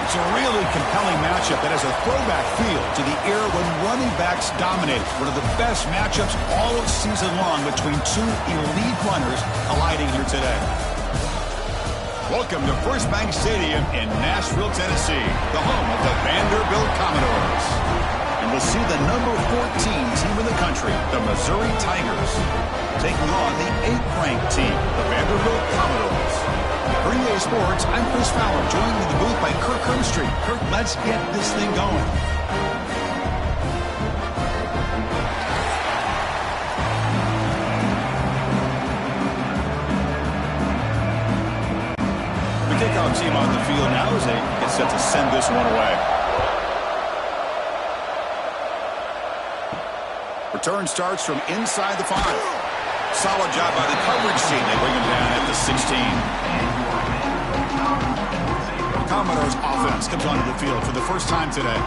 It's a really compelling matchup that has a throwback feel to the era when running backs dominated. One of the best matchups all season long between two elite runners colliding here today. Welcome to First Bank Stadium in Nashville, Tennessee, the home of the Vanderbilt Commodores. And we'll see the number 14 team in the country, the Missouri Tigers, taking on the 8th-ranked team, the Vanderbilt Commodores. For EA Sports, I'm Chris Fowler, joined in the booth by Kirk Hermstreet. Kirk, let's get this thing going. The kickoff team on the field now as they get set to send this one away. Return starts from inside the 5. Solid job by the coverage team. They bring him down at the 16. Commodores offense comes onto the field for the first time today.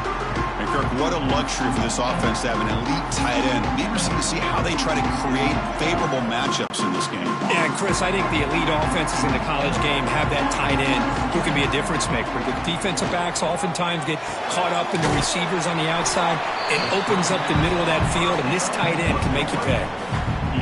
And Kirk, what a luxury for this offense to have an elite tight end. Be interesting to see how they try to create favorable matchups in this game. Yeah, Chris, I think the elite offenses in the college game have that tight end who can be a difference maker. The defensive backs oftentimes get caught up in the receivers on the outside. It opens up the middle of that field, and this tight end can make you pay.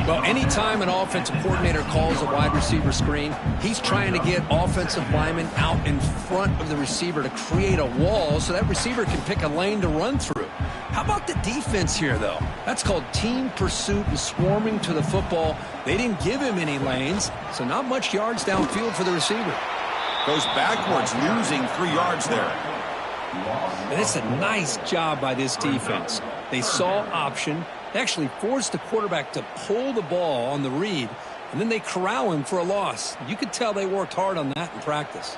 Well, anytime an offensive coordinator calls a wide receiver screen, he's trying to get offensive linemen out in front of the receiver to create a wall so that receiver can pick a lane to run through. How about the defense here, though? That's called team pursuit and swarming to the football. They didn't give him any lanes, so not much yards downfield for the receiver. Goes backwards, losing 3 yards there. And it's a nice job by this defense. They saw option. They actually forced the quarterback to pull the ball on the read, and then they corral him for a loss. You could tell they worked hard on that in practice.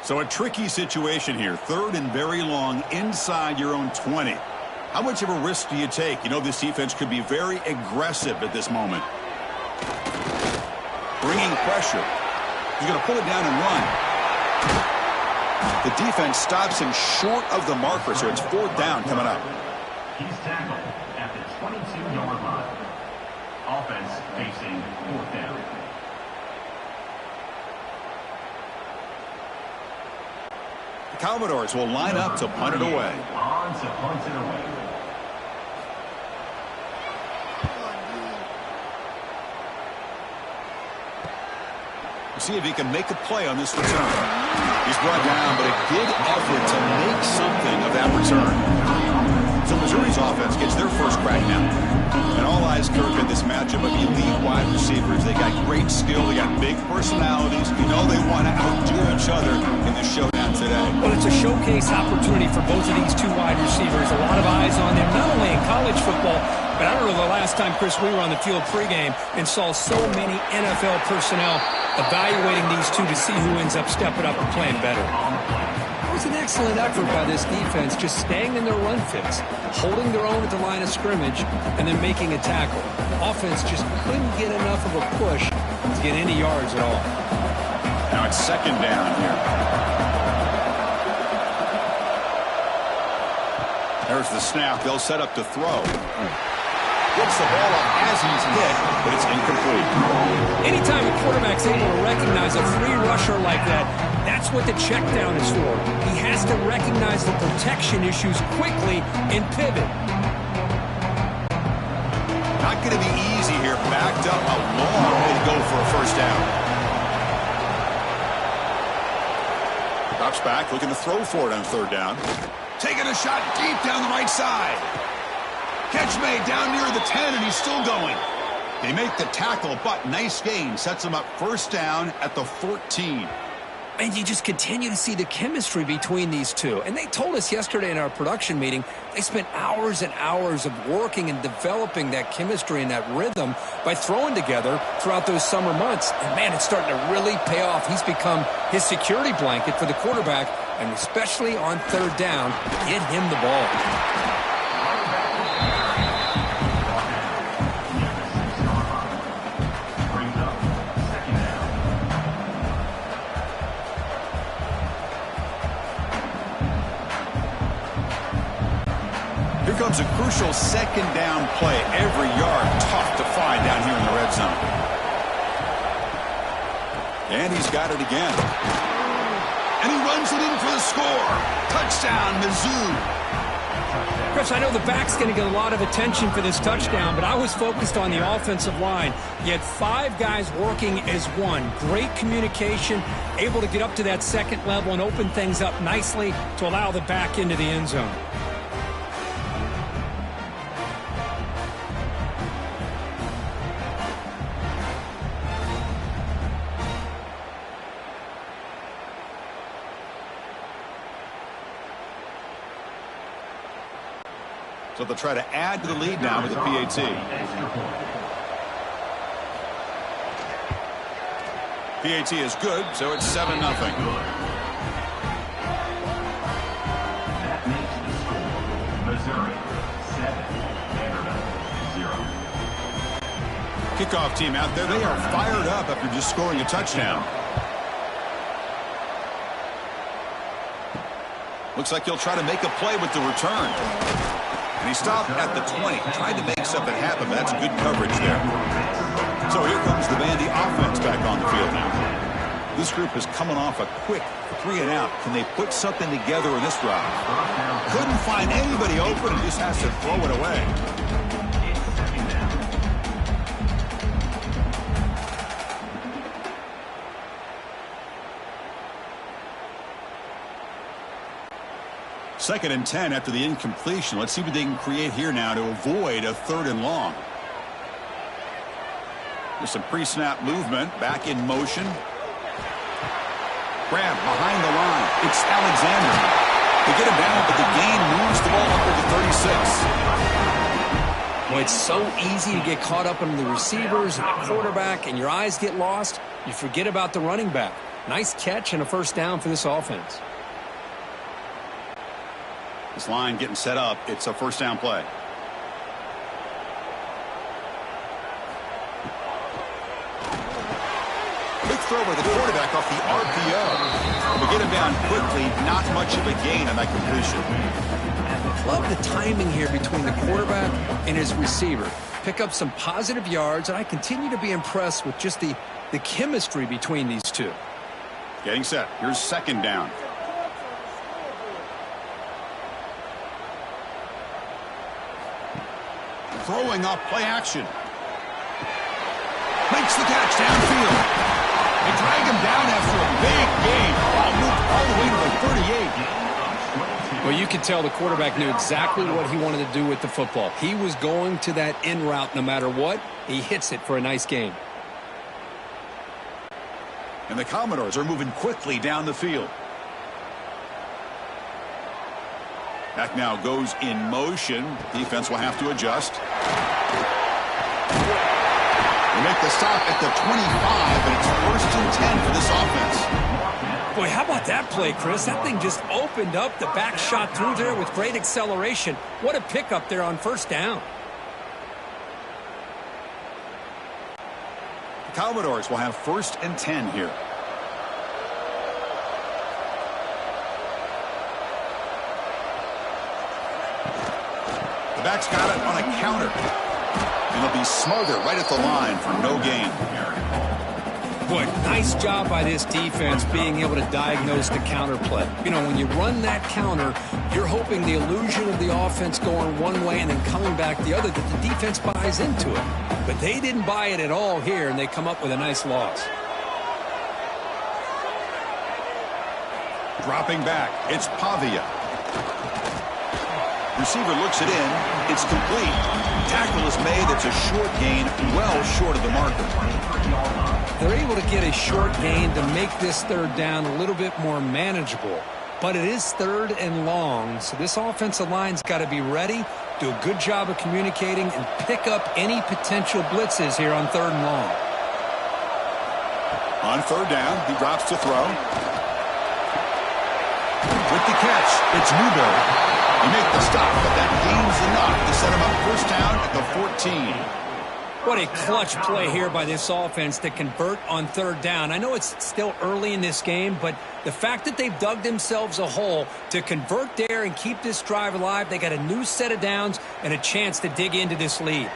So a tricky situation here. 3rd and very long inside your own 20. How much of a risk do you take? You know this defense could be very aggressive at this moment. Bringing pressure. He's going to pull it down and run. The defense stops him short of the marker, so it's 4th down coming up. He's tackled at the 22-yard line. Offense facing 4th down. The Commodores will line up to punt it away. On to punt it away. We'll see if he can make a play on this return. He's brought down, but a good effort to make something of that return. So Missouri's offense gets their first crack now. And all eyes, Kirk, in this matchup of elite wide receivers. They got great skill. They got big personalities. You know they want to outdo each other in this showdown today. Well, it's a showcase opportunity for both of these two wide receivers. A lot of eyes on them, not only in college football, but I don't know the last time, Chris, we were on the field pregame and saw so many NFL personnel evaluating these two to see who ends up stepping up and playing better. It was an excellent effort by this defense, just staying in their run fits, holding their own at the line of scrimmage, and then making a tackle. Offense just couldn't get enough of a push to get any yards at all. Now it's 2nd down here. There's the snap. They'll set up to throw. Gets the ball up as he's hit, but it's incomplete. Anytime a quarterback's able to recognize a free rusher like that, that's what the check down is for. He has to recognize the protection issues quickly and pivot. Not going to be easy here. Backed up a long way to go for a first down. Drops back, looking to throw for it on 3rd down. Taking a shot deep down the right side. Catch made down near the 10, and he's still going. They make the tackle, but nice gain. Sets him up 1st down at the 14. And you just continue to see the chemistry between these two. And they told us yesterday in our production meeting, they spent hours and hours of working and developing that chemistry and that rhythm by throwing together throughout those summer months. And, man, it's starting to really pay off. He's become his security blanket for the quarterback, and especially on 3rd down, get him the ball. Comes a crucial 2nd down play. Every yard tough to find down here in the red zone. And he's got it again. And he runs it in for the score. Touchdown, Mizzou. Chris, I know the back's going to get a lot of attention for this touchdown, but I was focused on the offensive line. You had 5 guys working as one. Great communication, able to get up to that second level and open things up nicely to allow the back into the end zone. So they'll try to add to the lead now with the PAT. PAT is good, so it's 7-0. That makes the score Missouri 7, Vanderbilt 0. Kickoff team out there, they are fired up after just scoring a touchdown. Looks like he'll try to make a play with the return. And he stopped at the 20, tried to make something happen, but that's good coverage there. So here comes the Vandy offense back on the field now. This group is coming off a quick 3-and-out. Can they put something together in this drive? Couldn't find anybody open and just has to throw it away. Second and 10 after the incompletion. Let's see what they can create here now to avoid a 3rd and long. There's some pre-snap movement. Back in motion. Grab behind the line. It's Alexander. They get him down, but the gain moves the ball up to 36. Well, it's so easy to get caught up in the receivers and the quarterback, and your eyes get lost. You forget about the running back. Nice catch and a first down for this offense. This line getting set up. It's a first down play. Big throw by the quarterback off the RPO. We get him down quickly. Not much of a gain on that completion. Love the timing here between the quarterback and his receiver. Pick up some positive yards, and I continue to be impressed with just the chemistry between these two. Getting set. Here's second down. Throwing up play action. Makes the catch downfield. They drag him down after a big gain. Ball moved all the way to the 38. Well, you could tell the quarterback knew exactly what he wanted to do with the football. He was going to that in route no matter what. He hits it for a nice gain. And the Commodores are moving quickly down the field. Back now goes in motion. Defense will have to adjust. They make the stop at the 25, and it's 1st and 10 for this offense. Boy, how about that play, Chris? That thing just opened up. The back shot through there with great acceleration. What a pickup there on first down. The Commodores will have 1st and 10 here. The back's got it on a counter. And they'll be smothered right at the line for no gain. Boy, nice job by this defense being able to diagnose the counter play. You know, when you run that counter, you're hoping the illusion of the offense going one way and then coming back the other, that the defense buys into it. But they didn't buy it at all here, and they come up with a nice loss. Dropping back, it's Pavia. Receiver looks it in. It's complete. Tackle is made. It's a short gain, well short of the marker. They're able to get a short gain to make this 3rd down a little bit more manageable. But it is 3rd and long, so this offensive line's got to be ready, do a good job of communicating, and pick up any potential blitzes here on 3rd and long. On 3rd down, he drops to throw. With the catch, it's Newberry. He make the stop, but that gain's enough to set him up first down at the 14. What a clutch play here by this offense to convert on 3rd down. I know it's still early in this game, but the fact that they've dug themselves a hole to convert there and keep this drive alive, they got a new set of downs and a chance to dig into this lead.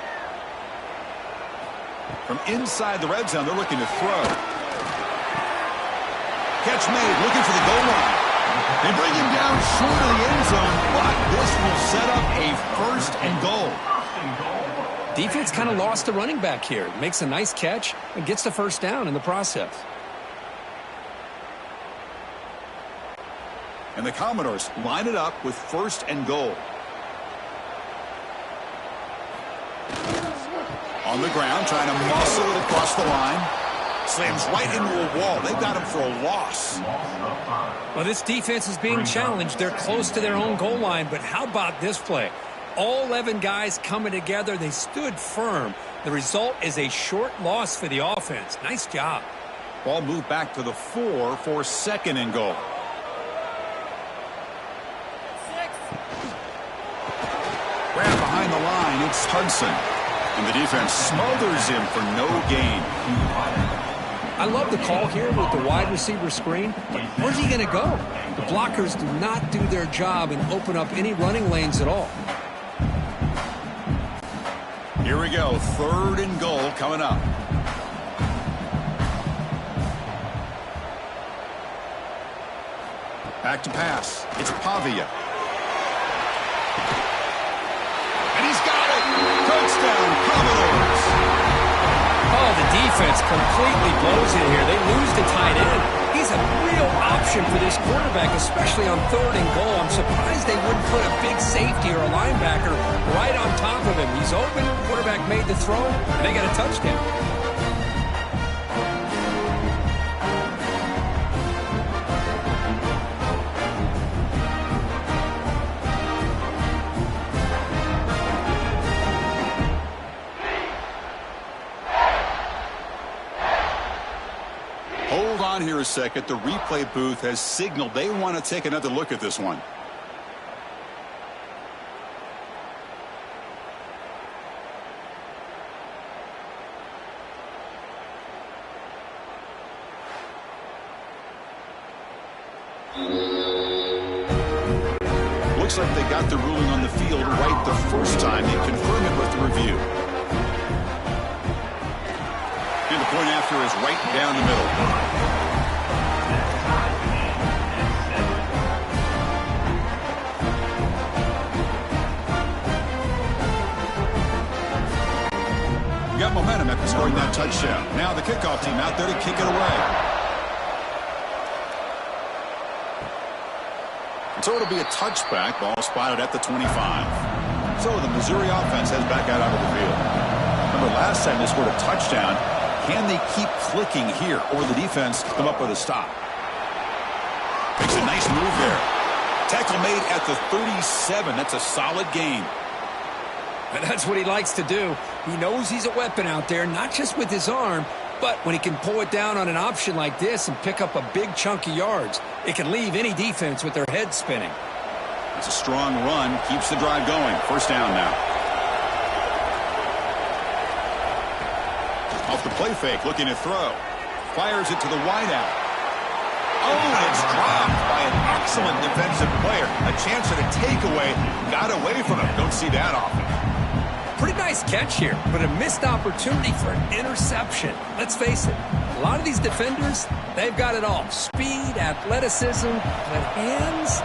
From inside the red zone, they're looking to throw. Catch made, looking for the goal line. They bring him down short of the end zone, but this will set up a 1st and goal. Defense kind of lost the running back here. Makes a nice catch and gets the first down in the process. And the Commodores line it up with 1st and goal. On the ground, trying to muscle it across the line. Slams right into a wall. They've got him for a loss. Well, this defense is being challenged. They're close to their own goal line, but how about this play? All 11 guys coming together. They stood firm. The result is a short loss for the offense. Nice job. Ball moved back to the 4 for 2nd and goal. Grab behind the line. It's Hudson. And the defense smothers him for no gain. I love the call here with the wide receiver screen. But where's he going to go? The blockers do not do their job and open up any running lanes at all. Here we go. 3rd and goal coming up. Back to pass. It's Pavia. And he's got it. Touchdown, Commodores. Oh, the defense completely blows it here. They lose the tight end. He's a real option for this quarterback, especially on 3rd and goal. I'm surprised they wouldn't put a big safety or a linebacker right on top of him. He's open. Quarterback made the throw, and they got a touchdown. Hold on here a second. The replay booth has signaled they want to take another look at this one. Looks like they got the ruling on the field right the first time. They confirm it with the review. And the point after is right down the middle. We got momentum after scoring that touchdown. Now the kickoff team out there to kick it away. So it'll be a touchback. Ball spotted at the 25. So the Missouri offense heads back out onto the field. Remember last time they scored a touchdown. Can they keep clicking here, or the defense come up with a stop? Makes a nice move there. Tackle made at the 37. That's a solid gain. And that's what he likes to do. He knows he's a weapon out there, not just with his arm, but when he can pull it down on an option like this and pick up a big chunk of yards, it can leave any defense with their head spinning. It's a strong run. Keeps the drive going. 1st down now. Off the play fake, looking to throw. Fires it to the wideout. Oh, and it's dropped by an excellent defensive player. A chance at a takeaway. Got away from him. Don't see that often. Pretty nice catch here, but a missed opportunity for an interception. Let's face it, a lot of these defenders, they've got it all. Speed, athleticism, but hands,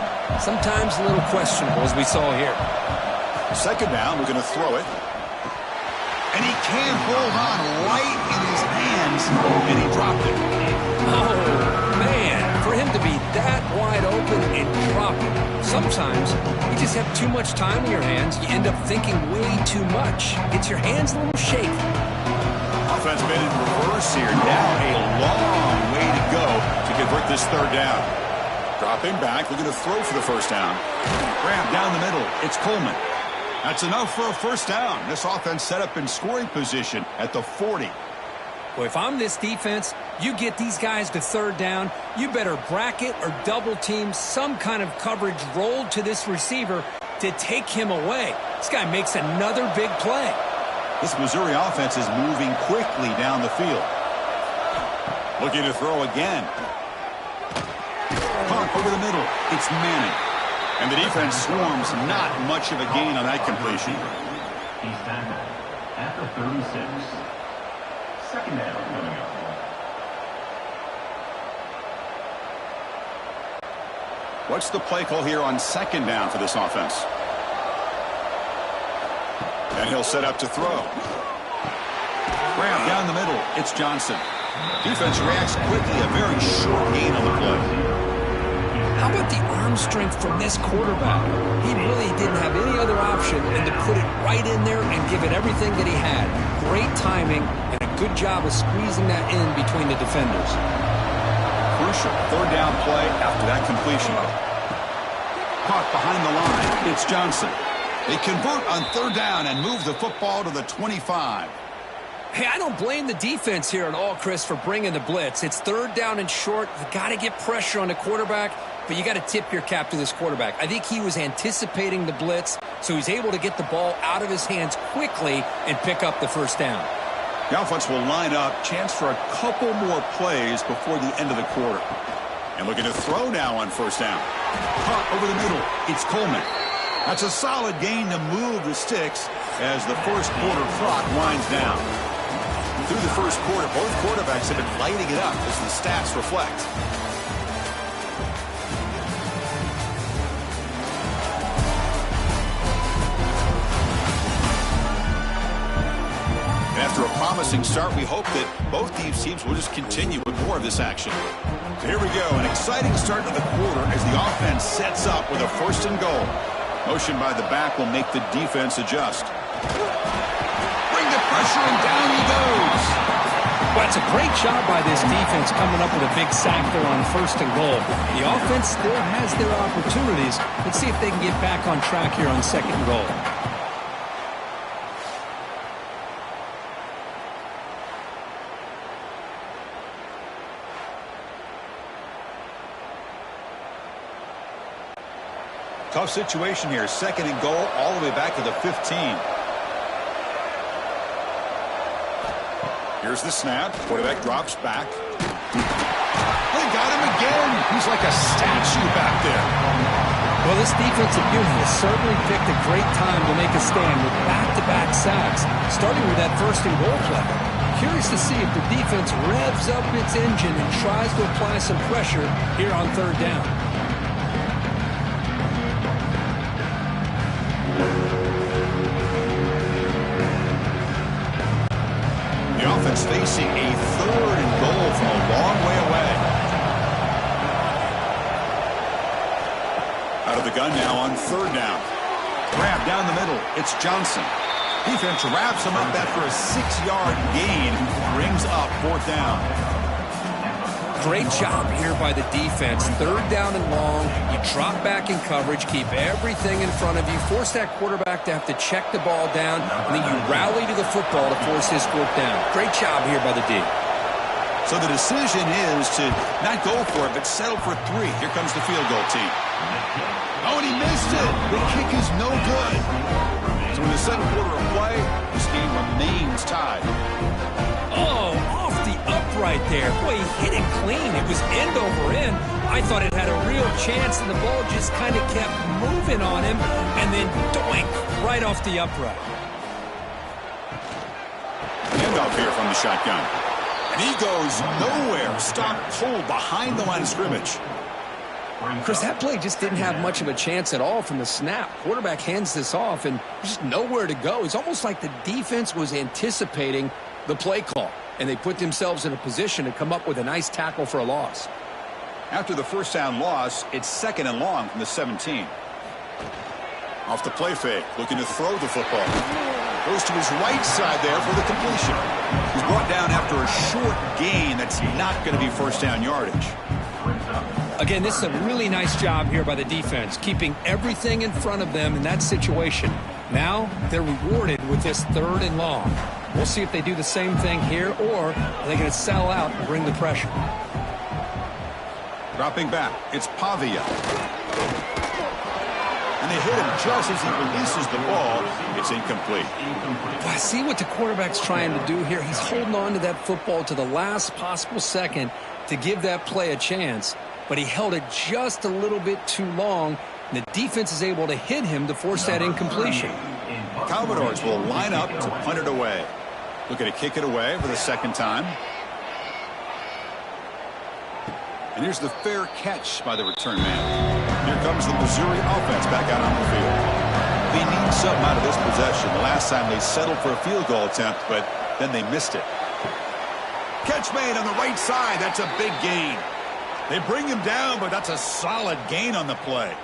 sometimes a little questionable, as we saw here. 2nd down, we're going to throw it. And he can't hold on right in his hands, and he dropped it. Oh, man, for him to be that wide open and drop it. Sometimes you just have too much time in your hands. You end up thinking way too much. Gets your hands a little shaky. Offense made in reverse here. Now a long way to go to convert this 3rd down. Dropping back, looking to throw for the 1st down. Grab down the middle. It's Coleman. That's enough for a 1st down. This offense set up in scoring position at the 40. Well, if I'm this defense, you get these guys to 3rd down, you better bracket or double team some kind of coverage rolled to this receiver to take him away. This guy makes another big play. This Missouri offense is moving quickly down the field. Looking to throw again. Pump over the middle. It's Manning. And the defense swarms. Not much of a gain on that completion. He's tackled at the 36. 2nd down coming up. What's the play call here on second down for this offense? And he'll set up to throw. Grab down the middle. It's Johnson. Defense reacts quickly. A very short gain on the play. How about the arm strength from this quarterback? He really didn't have any other option than to put it right in there and give it everything that he had. Great timing and a good job of squeezing that in between the defenders. Crucial third down play after that completion. Caught behind the line. It's Johnson. They convert on third down and move the football to the 25. Hey, I don't blame the defense here at all, Chris, for bringing the blitz. It's third down and short. You've got to get pressure on the quarterback, but you got to tip your cap to this quarterback. I think he was anticipating the blitz, so he's able to get the ball out of his hands quickly and pick up the first down. The offense will line up. Chance for a couple more plays before the end of the quarter. And looking to throw now on first down. Caught over the middle. It's Coleman. That's a solid gain to move the sticks as the first quarter clock winds down. Through the first quarter, both quarterbacks have been lighting it up as the stats reflect. And after a promising start, we hope that both these teams will just continue with more of this action. So here we go, an exciting start to the quarter as the offense sets up with a first and goal. Motion by the back will make the defense adjust. Bring the pressure, and down he goes. Well, it's a great job by this defense coming up with a big sack there on first and goal. The offense still has their opportunities. Let's see if they can get back on track here on second and goal. Tough situation here. Second and goal all the way back to the 15. Here's the snap. Quarterback drops back. They got him again. He's like a statue back there. Well, this defensive unit has certainly picked a great time to make a stand with back-to-back sacks, starting with that first and goal play. Curious to see if the defense revs up its engine and tries to apply some pressure here on third down. The offense facing a third and goal from a long way away. Out of the gun now on third down. Grab down the middle. It's Johnson. Defense wraps him up after a 6-yard gain. Brings up fourth down. Great job here by the defense. Third down and long. You drop back in coverage, keep everything in front of you, force that quarterback to have to check the ball down, and then you rally to the football to force his fourth down. Great job here by the D. So the decision is to not go for it, but settle for 3. Here comes the field goal team. Oh, and he missed it. The kick is no good. So in the second quarter of play, this game remains tied. Oh, off the upright there. Boy, he hit it clean. It was end over end. I thought it had a real chance, and the ball just kind of kept moving on him, and then doink, right off the upright. Handoff here from the shotgun. And he goes nowhere. Stopped cold behind the line of scrimmage. Chris, that play just didn't have much of a chance at all from the snap. Quarterback hands this off, and just nowhere to go. It's almost like the defense was anticipating the play call, and they put themselves in a position to come up with a nice tackle for a loss. After the first down loss, it's second and long from the 17. Off the play fake, looking to throw the football. Goes to his right side there for the completion. He's brought down after a short gain. That's not going to be first down yardage. Again, this is a really nice job here by the defense, keeping everything in front of them in that situation. Now they're rewarded with this third and long. We'll see if they do the same thing here, or are they going to sell out and bring the pressure. Dropping back, it's Pavia. And they hit him just as he releases the ball. It's incomplete. Well, I see what the quarterback's trying to do here. He's holding on to that football to the last possible second to give that play a chance, but he held it just a little bit too long, and the defense is able to hit him to force that incompletion. Commodores will line up to punt it away. Looking to kick it away for the second time. And here's the fair catch by the return man. Here comes the Missouri offense back out on the field. They need something out of this possession. The last time they settled for a field goal attempt, but then they missed it. Catch made on the right side. That's a big gain. They bring him down, but that's a solid gain on the play.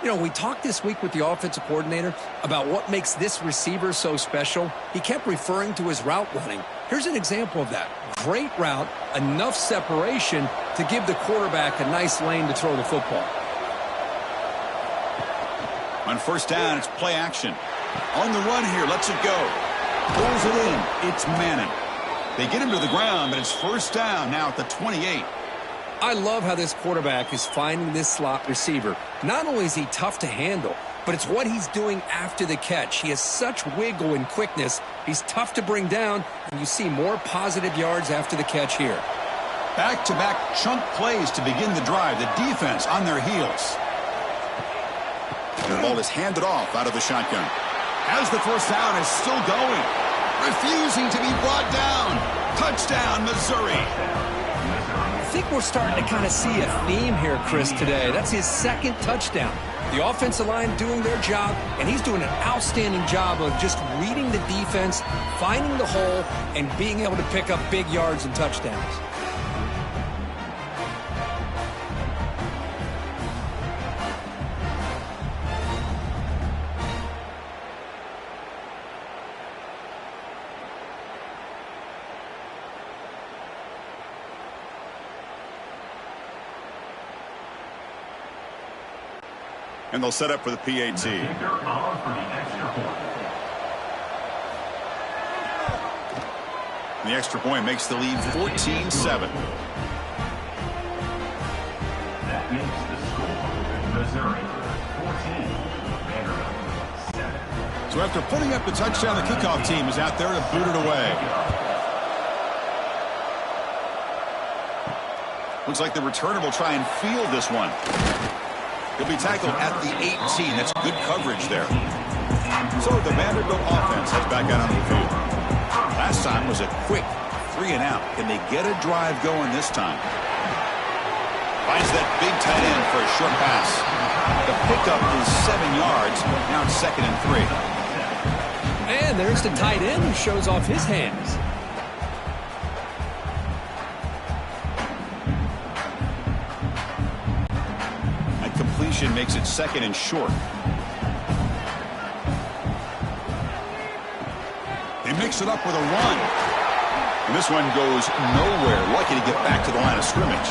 You know, we talked this week with the offensive coordinator about what makes this receiver so special. He kept referring to his route running. Here's an example of that. Great route, enough separation to give the quarterback a nice lane to throw the football. On first down, it's play action. On the run here, lets it go. Pulls it in. It's Manning. They get him to the ground, but it's first down now at the 28. I love how this quarterback is finding this slot receiver. Not only is he tough to handle, but it's what he's doing after the catch. He has such wiggle and quickness. He's tough to bring down, and you see more positive yards after the catch here. Back-to-back chunk plays to begin the drive. The defense on their heels. The ball is handed off out of the shotgun. As the first down is still going. Refusing to be brought down. Touchdown, Missouri. I think we're starting to kind of see a theme here, Chris, today. That's his second touchdown. The offensive line doing their job, and he's doing an outstanding job of just reading the defense, finding the hole, and being able to pick up big yards and touchdowns. And they'll set up for the PAT. The extra point makes the lead 14-7. That makes the score Missouri 14, Vanderbilt 7. So after putting up the touchdown, the kickoff team is out there to boot it away. Looks like the returner will try and field this one. He'll be tackled at the 18. That's good coverage there. So the Vanderbilt offense heads back out on the field. Last time was a quick 3 and out. Can they get a drive going this time? Finds that big tight end for a short pass. The pickup is 7 yards. Now it's 2nd and 3. And there's the tight end who shows off his hands. Makes it 2nd and short. They mix it up with a run. And this one goes nowhere. Lucky to get back to the line of scrimmage.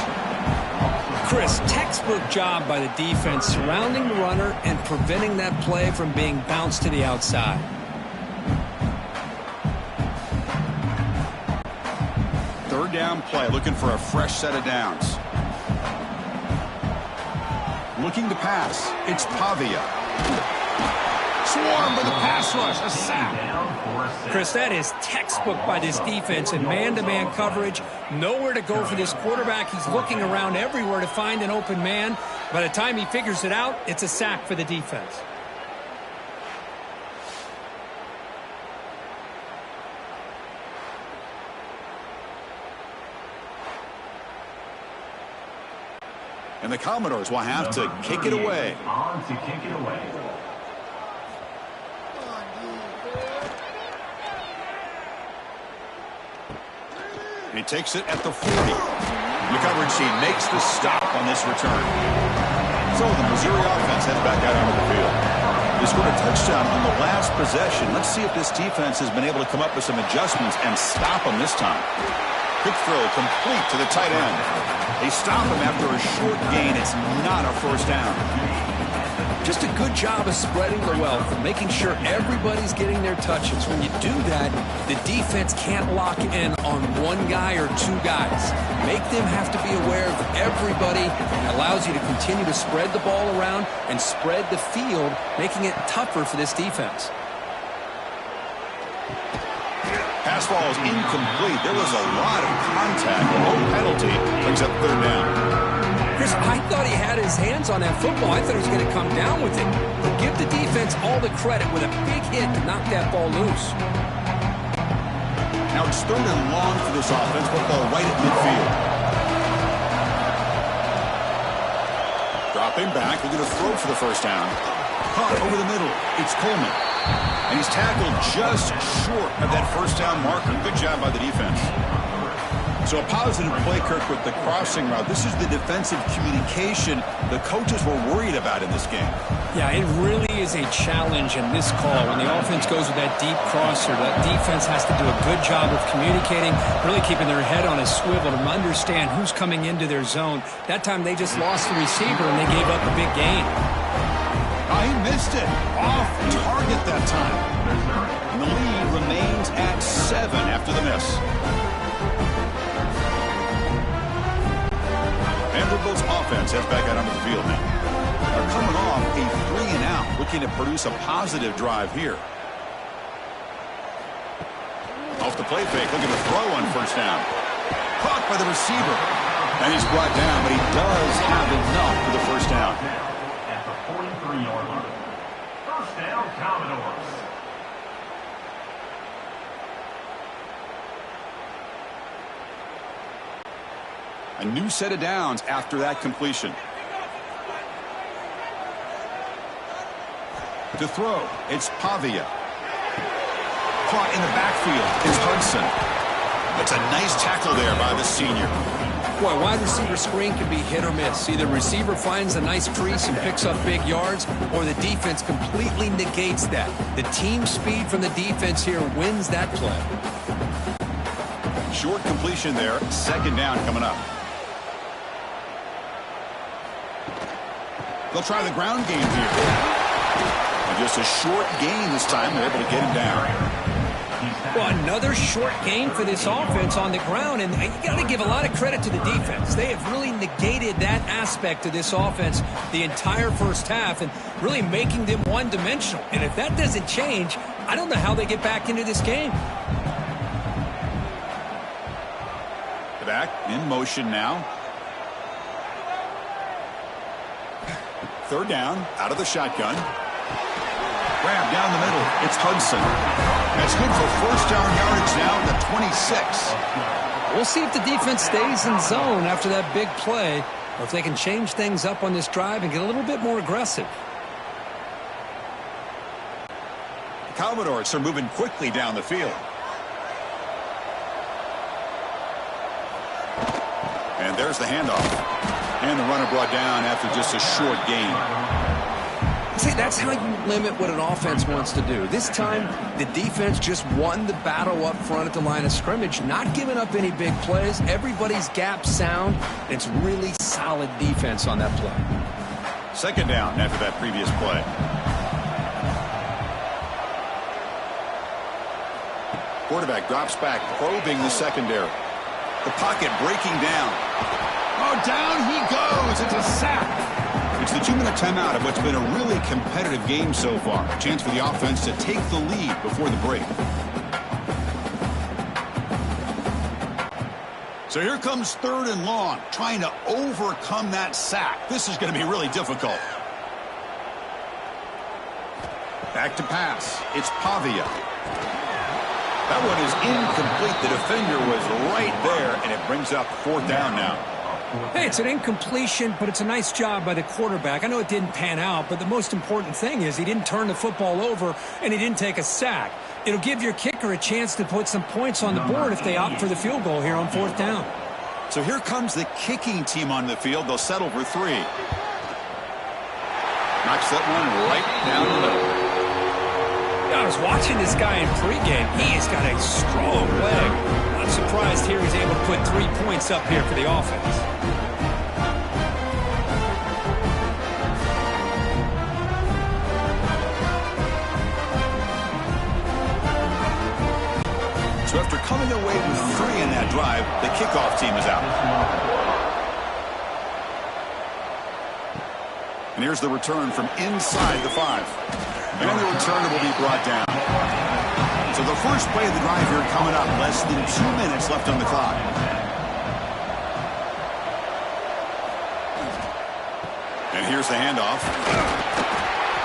Chris, textbook job by the defense surrounding the runner and preventing that play from being bounced to the outside. Third down play, looking for a fresh set of downs. Looking to pass. It's Pavia. Swarm with a pass rush. A sack. Chris, that is textbook by this defense in man-to-man coverage. Nowhere to go for this quarterback. He's looking around everywhere to find an open man. By the time he figures it out, it's a sack for the defense. And the Commodores will have to kick it away. On to kick it away. And he takes it at the 40. The coverage team makes the stop on this return. So the Missouri offense heads back out onto the field. They scored a touchdown on the last possession. Let's see if this defense has been able to come up with some adjustments and stop them this time. Quick throw complete to the tight end. They stop him after a short gain. It's not a first down. Just a good job of spreading the wealth and making sure everybody's getting their touches. When you do that, the defense can't lock in on one guy or two guys. Make them have to be aware of everybody. It allows you to continue to spread the ball around and spread the field, making it tougher for this defense. Pass ball is incomplete. There was a lot of contact. No penalty. Brings up third down. Chris, I thought he had his hands on that football. I thought he was going to come down with it. But give the defense all the credit with a big hit to knock that ball loose. Now it's 3rd and long for this offense. Football right at midfield. Drop Dropping back, we're going to throw for the first down. Caught over the middle. It's Coleman. And he's tackled just short of that first down marker. Good job by the defense. So a positive play, Kirk, with the crossing route. This is the defensive communication the coaches were worried about in this game. Yeah, it really is a challenge in this call. When the offense goes with that deep crosser, that defense has to do a good job of communicating, really keeping their head on a swivel to understand who's coming into their zone. That time they just lost the receiver and they gave up a big gain. Oh, he missed it. Off target that time. And the lead remains at 7 after the miss. Vanderbilt's offense heads back out onto the field now. They're coming off a 3-and-out, looking to produce a positive drive here. Off the play fake, looking to throw on first down. Caught by the receiver. And he's brought down, but he does have enough for the first down. At the 43-yard line. First down, Commodores. A new set of downs after that completion. To throw, it's Pavia. Caught in the backfield is Hudson. That's a nice tackle there by the senior. Boy, wide receiver screen can be hit or miss. Either receiver finds a nice crease and picks up big yards, or the defense completely negates that. The team speed from the defense here wins that play. Short completion there. Second down coming up. They'll try the ground game here. And just a short gain this time. They're able to get him down. Well, another short gain for this offense on the ground, and you got to give a lot of credit to the defense. They have really negated that aspect of this offense the entire first half and really making them one-dimensional. And if that doesn't change, I don't know how they get back into this game. Back in motion now. Third down, out of the shotgun. Grab down the middle. It's Hudson. That's good for first down yardage now at the 26. We'll see if the defense stays in zone after that big play, or if they can change things up on this drive and get a little bit more aggressive. The Commodores are moving quickly down the field. And there's the handoff. And the runner brought down after just a short gain. See, that's how you limit what an offense wants to do. This time, the defense just won the battle up front at the line of scrimmage, not giving up any big plays. Everybody's gap sound. It's really solid defense on that play. Second down after that previous play. Quarterback drops back, probing the secondary. The pocket breaking down. Oh, down he goes. It's a sack. It's the 2-minute timeout of what's been a really competitive game so far. A chance for the offense to take the lead before the break. So here comes third and long, trying to overcome that sack. This is going to be really difficult. Back to pass. It's Pavia. That one is incomplete. The defender was right there, and it brings up fourth down now. Hey, it's an incompletion, but it's a nice job by the quarterback. I know it didn't pan out, but the most important thing is he didn't turn the football over and he didn't take a sack. It'll give your kicker a chance to put some points on the board if they opt for the field goal here on fourth down. So here comes the kicking team on the field. They'll settle for 3. Knocks that one right down the middle. I was watching this guy in pregame. He has got a strong leg. I'm surprised here he's able to put 3 points up here for the offense. So after coming away with 3 in that drive, the kickoff team is out. And here's the return from inside the 5. And the return will be brought down. So the first play of the drive here coming up. Less than 2 minutes left on the clock. And here's the handoff.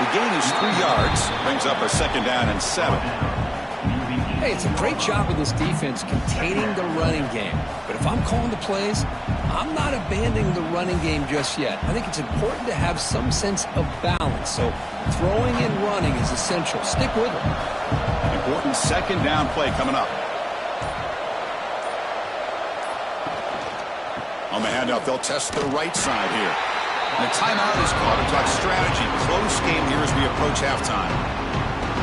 The gain is 3 yards. Brings up a second down and 7. Hey, it's a great job of this defense containing the running game. But if I'm calling the plays, I'm not abandoning the running game just yet. I think it's important to have some sense of balance. So throwing and running is essential. Stick with it. Important second down play coming up. On the handoff, they'll test the right side here. And a timeout is called to talk strategy. Close game here as we approach halftime.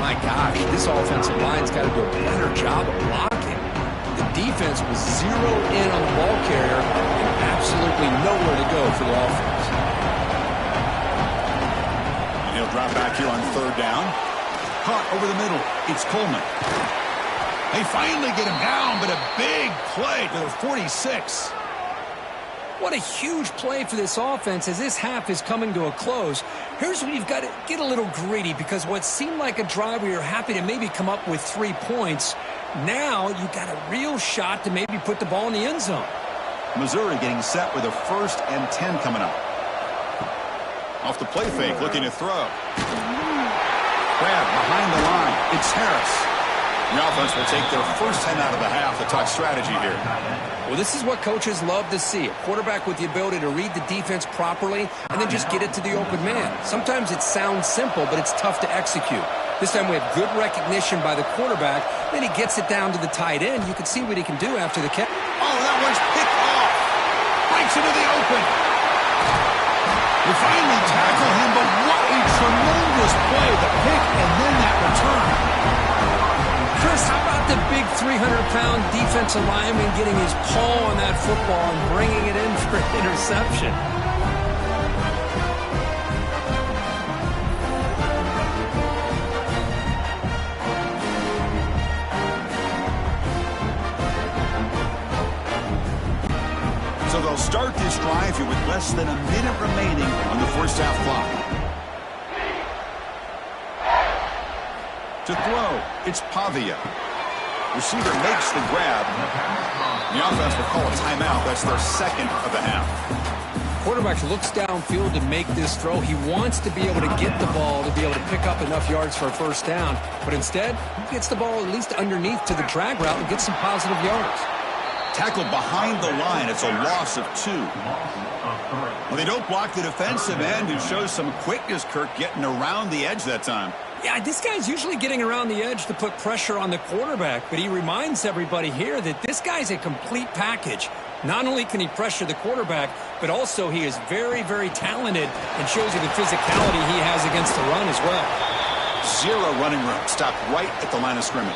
My gosh, this offensive line's got to do a better job of blocking. The defense was zeroed in on the ball carrier and absolutely nowhere to go for the offense. And he'll drop back here on third down. Caught over the middle. It's Coleman. They finally get him down, but a big play to the 46. What a huge play for this offense as this half is coming to a close. Here's where you've got to get a little greedy, because what seemed like a drive where you're happy to maybe come up with 3 points, now you've got a real shot to maybe put the ball in the end zone. Missouri getting set with a 1st and 10 coming up. Off the play fake, looking to throw. Grab behind the line. It's Harris. The offense will take their first 10 out of the half to talk strategy here. Well, this is what coaches love to see. A quarterback with the ability to read the defense properly and then just get it to the open man. Sometimes it sounds simple, but it's tough to execute. This time we have good recognition by the quarterback. Then he gets it down to the tight end. You can see what he can do after the catch. Oh, that one's picked off. Breaks into the open. They finally tackle him, but what a tremendous play. The pick and then that return. Chris, how about the big 300-pound defensive lineman getting his paw on that football and bringing it in for an interception? So they'll start this drive here with less than a minute remaining on the first half clock. To throw, it's Pavia. Receiver makes the grab. The offense will call a timeout. That's their second of the half. Quarterback looks downfield to make this throw. He wants to be able to get the ball to be able to pick up enough yards for a first down. But instead, he gets the ball at least underneath to the drag route and gets some positive yards. Tackled behind the line. It's a loss of 2. Well, they don't block the defensive end, who shows some quickness, Kirk, getting around the edge that time. Yeah, this guy's usually getting around the edge to put pressure on the quarterback, but he reminds everybody here that this guy's a complete package. Not only can he pressure the quarterback, but also he is very, very talented and shows you the physicality he has against the run as well. 0 running room. Stopped right at the line of scrimmage.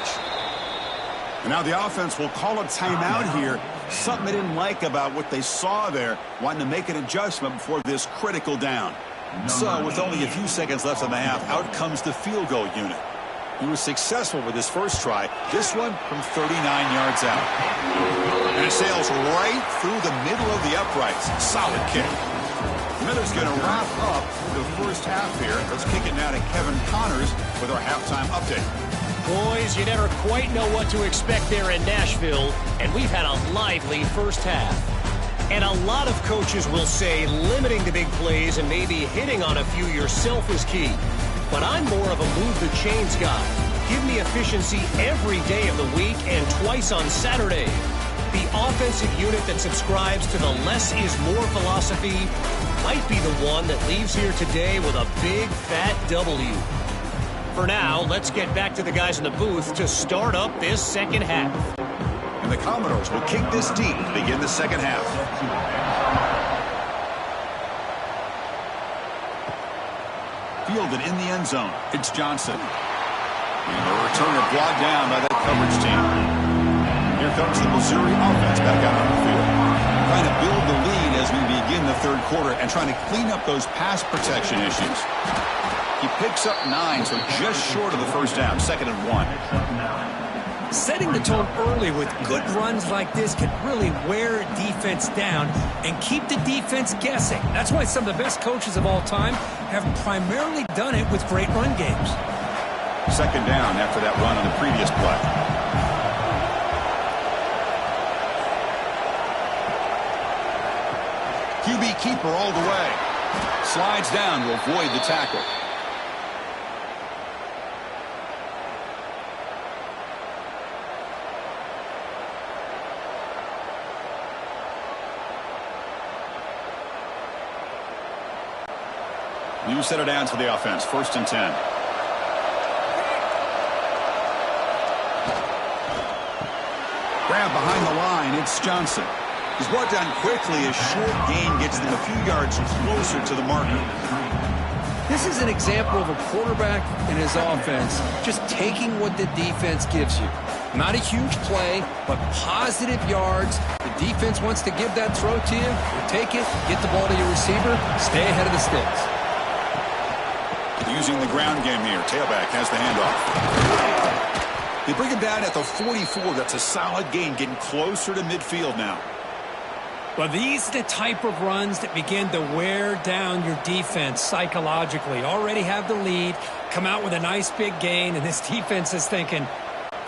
And now the offense will call a timeout here. Something they didn't like about what they saw there, wanting to make an adjustment before this critical down. So, with only a few seconds left in the half, out comes the field goal unit. He was successful with his first try. This one from 39 yards out. And it sails right through the middle of the uprights. Solid kick. Miller's going to wrap up the first half here. Let's kick it now to Kevin Connors with our halftime update. Boys, you never quite know what to expect there in Nashville, and we've had a lively first half. And a lot of coaches will say limiting the big plays and maybe hitting on a few yourself is key. But I'm more of a move the chains guy. Give me efficiency every day of the week and twice on Saturday. The offensive unit that subscribes to the less is more philosophy might be the one that leaves here today with a big fat W. For now, let's get back to the guys in the booth to start up this second half. And the Commodores will kick this deep to begin the second half. Fielded in the end zone. It's Johnson. And the returner brought down by that coverage team. Here comes the Missouri offense back out on the field. Trying to build the lead as we begin the third quarter and trying to clean up those pass protection issues. He picks up 9, so just short of the first down, 2nd and 1. Setting the tone early with good runs like this can really wear defense down and keep the defense guessing. That's why some of the best coaches of all time have primarily done it with great run games. 2nd down after that run on the previous play. QB keeper all the way. Slides down to avoid the tackle. New set of downs for the offense. 1st and 10. Grab behind the line. It's Johnson. He's brought down quickly. A short gain gets them a few yards closer to the marker. This is an example of a quarterback and his offense just taking what the defense gives you. Not a huge play, but positive yards. The defense wants to give that throw to you. You take it, get the ball to your receiver, stay ahead of the sticks. Using the ground game here. Tailback has the handoff. They bring him down at the 44. That's a solid gain, getting closer to midfield now. Well, these are the type of runs that begin to wear down your defense psychologically. Already have the lead, come out with a nice big gain, and this defense is thinking,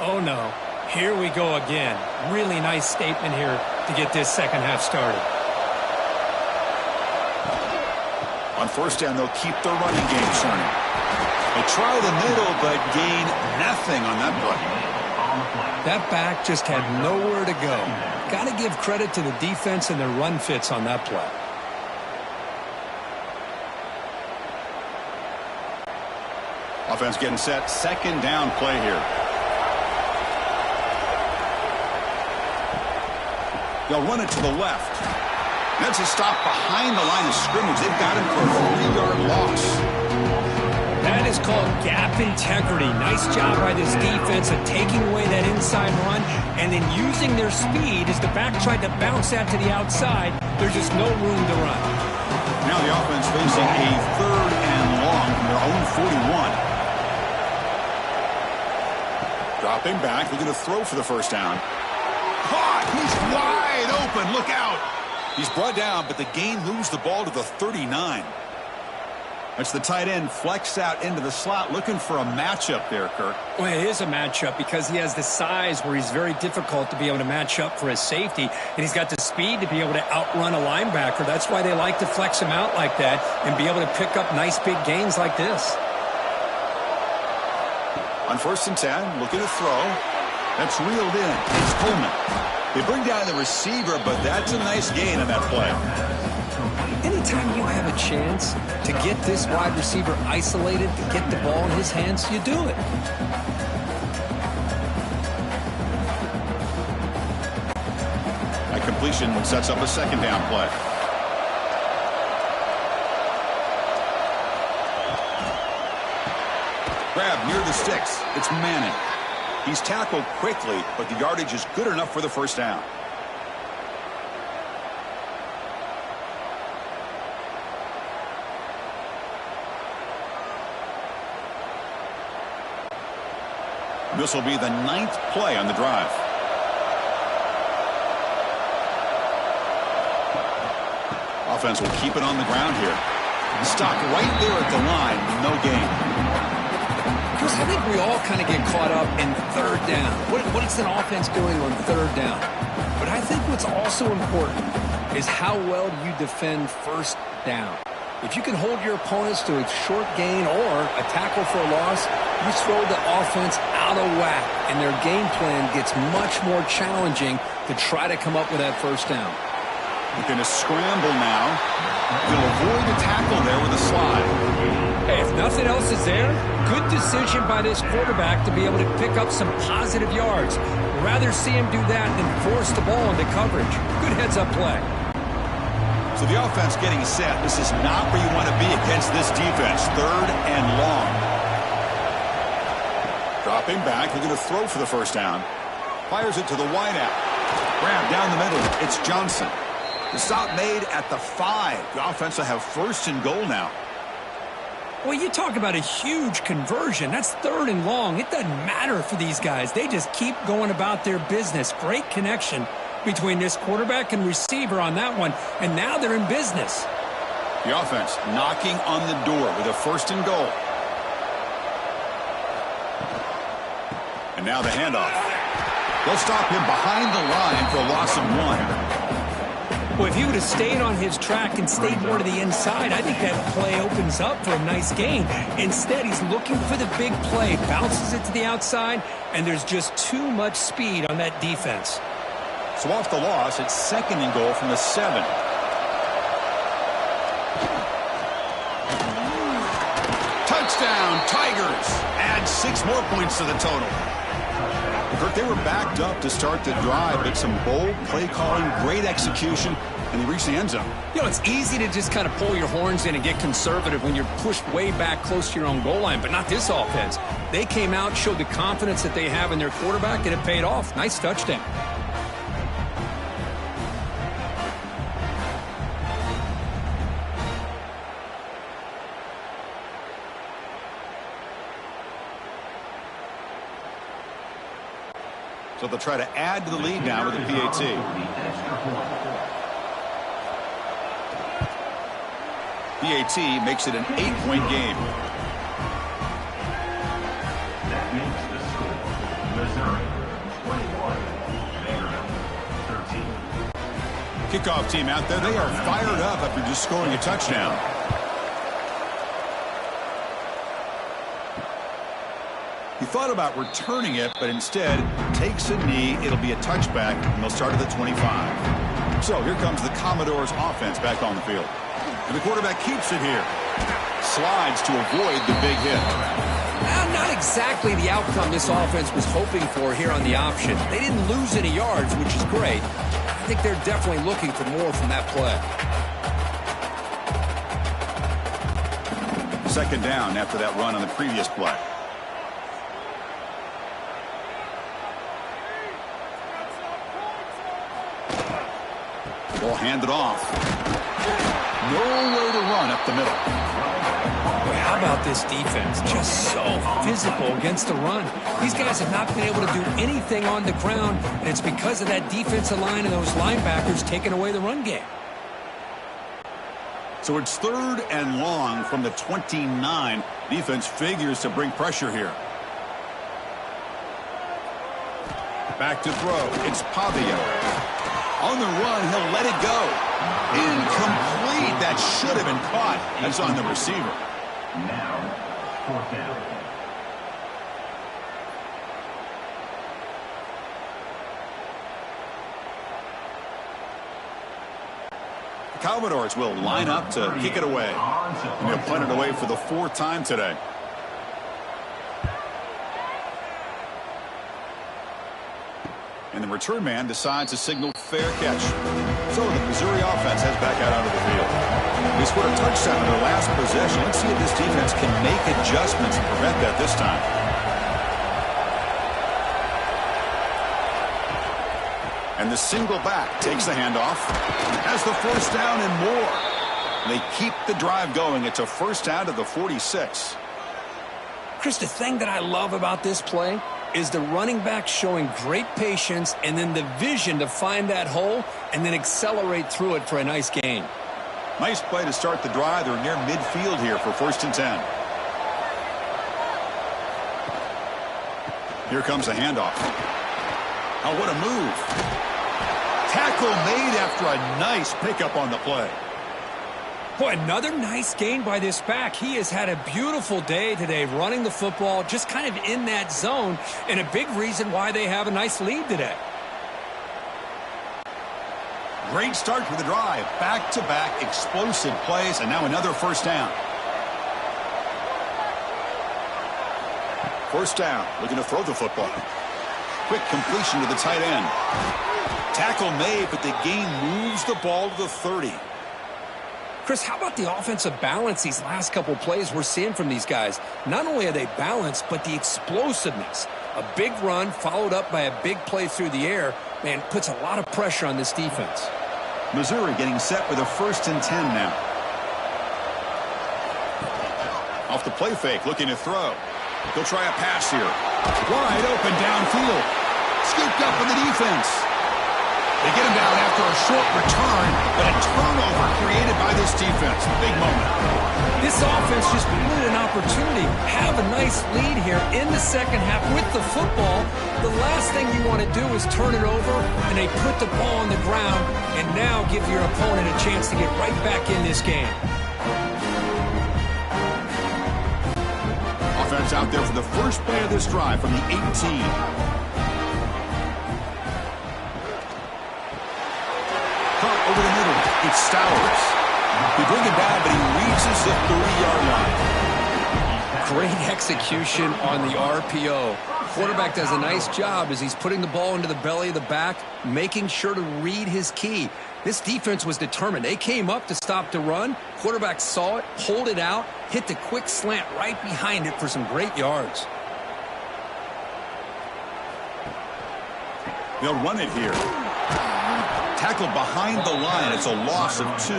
oh no, here we go again. Really nice statement here to get this second half started. On 1st down, they'll keep their running game turning. They try the middle, but gain nothing on that play. That back just had nowhere to go. Got to give credit to the defense and their run fits on that play. Offense getting set. 2nd down play here. They'll run it to the left. That's a stop behind the line of scrimmage. They've got him for a 3-yard loss. That is called gap integrity. Nice job by this defense of taking away that inside run and then using their speed as the back tried to bounce that to the outside. There's just no room to run. Now the offense facing a 3rd and long from their own 41. Dropping back, looking to throw for the 1st down. Caught! He's wide open. Look out! He's brought down, but the gain moves the ball to the 39. That's the tight end flexed out into the slot, looking for a matchup there, Kirk. Well, it is a matchup because he has the size where he's very difficult to be able to match up for his safety, and he's got the speed to be able to outrun a linebacker. That's why they like to flex him out like that and be able to pick up nice big gains like this. On 1st and 10, looking to throw. That's reeled in. It's Coleman. They bring down the receiver, but that's a nice gain on that play. Anytime you have a chance to get this wide receiver isolated, to get the ball in his hands, you do it. That completion sets up a 2nd down play. Grab near the sticks. It's Manning. He's tackled quickly, but the yardage is good enough for the 1st down. This will be the 9th play on the drive. Offense will keep it on the ground here. Stock right there at the line. No gain. Chris, I think we all kind of get caught up in 3rd down. What is an offense doing on 3rd down? But I think what's also important is how well you defend 1st down. If you can hold your opponents to a short gain or a tackle for a loss, you throw the offense out of whack, and their game plan gets much more challenging to try to come up with that 1st down. Looking to scramble now. He'll avoid the tackle there with a slide. Hey, if nothing else is there, good decision by this quarterback to be able to pick up some positive yards. Rather see him do that than force the ball into coverage. Good heads-up play. So the offense getting set. This is not where you want to be against this defense. 3rd and long. Dropping back. Looking to throw for the 1st down. Fires it to the wideout. Grab down the middle. It's Johnson. The stop made at the 5. The offense will have 1st and goal now. Well, you talk about a huge conversion. That's 3rd and long. It doesn't matter for these guys. They just keep going about their business. Great connection between this quarterback and receiver on that one, and now they're in business. The offense knocking on the door with a 1st and goal. And now the handoff. They'll stop him behind the line for a loss of 1. Well, if he would have stayed on his track and stayed more to the inside, I think that play opens up for a nice gain. Instead, he's looking for the big play, bounces it to the outside, and there's just too much speed on that defense. So off the loss, it's 2nd and goal from the 7. Touchdown, Tigers. Add 6 more points to the total. Kirk, they were backed up to start the drive, but some bold play calling, great execution, and they reached the end zone. You know, it's easy to just kind of pull your horns in and get conservative when you're pushed way back close to your own goal line, but not this offense. They came out, showed the confidence that they have in their quarterback, and it paid off. Nice touchdown. So they'll try to add to the lead now with the PAT. PAT makes it an 8-point game. That makes the score Missouri 21, Vanderbilt 13. Kickoff team out there. They are fired up after just scoring a touchdown. He thought about returning it, but instead takes a knee. It'll be a touchback, and they'll start at the 25. So here comes the Commodores offense back on the field. And the quarterback keeps it here. Slides to avoid the big hit. Not exactly the outcome this offense was hoping for here on the option. They didn't lose any yards, which is great. I think they're definitely looking for more from that play. Second down after that run on the previous play. Ball handed off. Nowhere to run up the middle. Boy, how about this defense? Just so physical against the run. These guys have not been able to do anything on the ground, and it's because of that defensive line and those linebackers taking away the run game. So it's 3rd and long from the 29. Defense figures to bring pressure here. Back to throw. It's Pavia. On the run, he'll let it go. Incomplete. That should have been caught. That's on the receiver. Now, 4th down. The Commodores will line up to kick it away. And they'll punt it away for the 4th time today. And the return man decides to signal fair catch. So the Missouri offense heads back out onto the field. They scored a touchdown in their last possession. Let's see if this defense can make adjustments and prevent that this time. And the single back takes the handoff. Has the 1st down and more. They keep the drive going. It's a 1st down to the 46. Chris, the thing that I love about this play is the running back showing great patience and then the vision to find that hole and then accelerate through it for a nice gain. Nice play to start the drive. They're near midfield here for 1st and 10. Here comes the handoff. Oh, what a move. Tackle made after a nice pickup on the play. Boy, another nice gain by this back. He has had a beautiful day today running the football, just kind of in that zone, and a big reason why they have a nice lead today. Great start for the drive. Back-to-back explosive plays, and now another 1st down. 1st down, looking to throw the football. Quick completion to the tight end. Tackle made, but the gain moves the ball to the 30. Chris, how about the offensive balance these last couple plays we're seeing from these guys? Not only are they balanced, but the explosiveness. A big run followed up by a big play through the air, man, puts a lot of pressure on this defense. Missouri getting set with a 1st and 10 now. Off the play fake, looking to throw. He'll try a pass here. Wide open downfield. Scooped up in the defense. They get him down after a short return, but a turnover created by this defense. Big moment. This offense just blew an opportunity. Have a nice lead here in the 2nd half with the football. The last thing you want to do is turn it over, and they put the ball on the ground, and now give your opponent a chance to get right back in this game. Offense out there for the first play of this drive from the 18. Over the middle, it's Stowers. He bring it down, but he reaches the 30-yard line. Great execution on the RPO. Quarterback does a nice job as he's putting the ball into the belly of the back, making sure to read his key. This defense was determined. They came up to stop the run. Quarterback saw it, pulled it out, hit the quick slant right behind it for some great yards. They'll run it here. Tackled behind the line. It's a loss of 2.